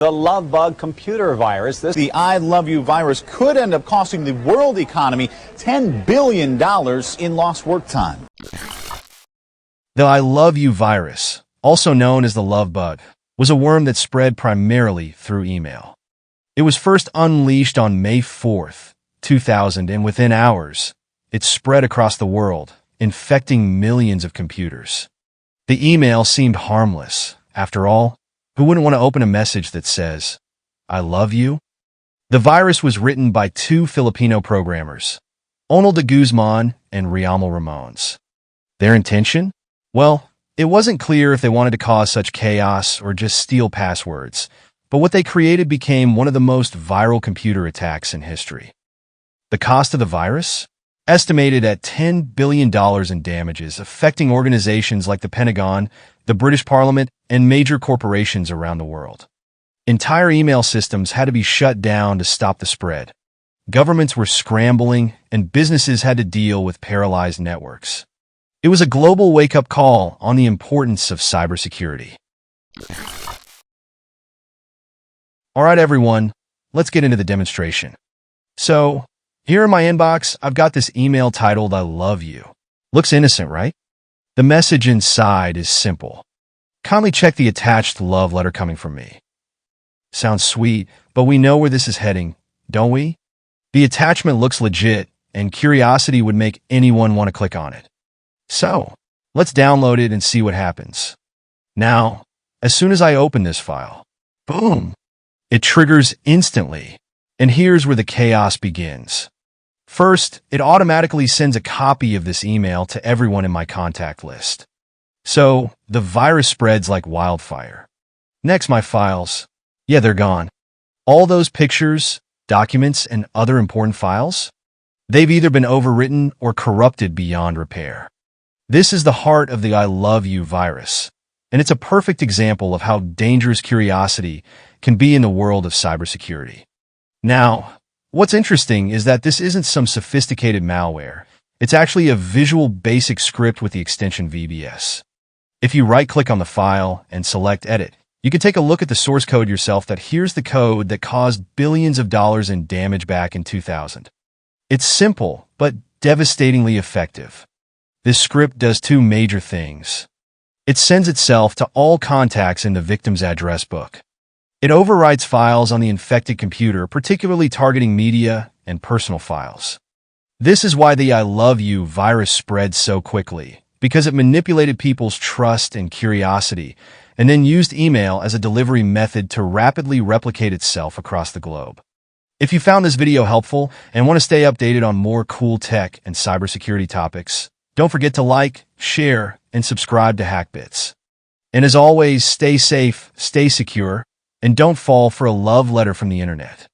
The love bug computer virus. The I love you virus could end up costing the world economy $10 billion in lost work time. The I love you virus, also known as the love bug, was a worm that spread primarily through email. It was first unleashed on May 4th, 2000, and within hours, it spread across the world, infecting millions of computers. The email seemed harmless. After all, who wouldn't want to open a message that says, "I love you"? The virus was written by two Filipino programmers, Onel de Guzman and Riamel Ramones. Their intention? Well, it wasn't clear if they wanted to cause such chaos or just steal passwords, but what they created became one of the most viral computer attacks in history. The cost of the virus? Estimated at $10 billion in damages, affecting organizations like the Pentagon, the British Parliament, and major corporations around the world. Entire email systems had to be shut down to stop the spread. Governments were scrambling, and businesses had to deal with paralyzed networks. It was a global wake-up call on the importance of cybersecurity. All right, everyone, let's get into the demonstration. So, here in my inbox, I've got this email titled, "I love you." Looks innocent, right? The message inside is simple. Kindly check the attached love letter coming from me. Sounds sweet, but we know where this is heading, don't we? The attachment looks legit, and curiosity would make anyone want to click on it. So, let's download it and see what happens. Now, as soon as I open this file, boom, it triggers instantly. And here's where the chaos begins. First, it automatically sends a copy of this email to everyone in my contact list. So, the virus spreads like wildfire. Next, my files. Yeah, they're gone. All those pictures, documents, and other important files? They've either been overwritten or corrupted beyond repair. This is the heart of the I love you virus, and it's a perfect example of how dangerous curiosity can be in the world of cybersecurity. Now, what's interesting is that this isn't some sophisticated malware. It's actually a visual basic script with the extension VBS. If you right-click on the file and select Edit, you can take a look at the source code yourself. That here's the code that caused billions of dollars in damage back in 2000. It's simple, but devastatingly effective. This script does two major things. It sends itself to all contacts in the victim's address book. It overwrites files on the infected computer, particularly targeting media and personal files. This is why the I love you virus spread so quickly, because it manipulated people's trust and curiosity, and then used email as a delivery method to rapidly replicate itself across the globe. If you found this video helpful and want to stay updated on more cool tech and cybersecurity topics, don't forget to like, share, and subscribe to hakBits. And as always, stay safe, stay secure, and don't fall for a love letter from the internet.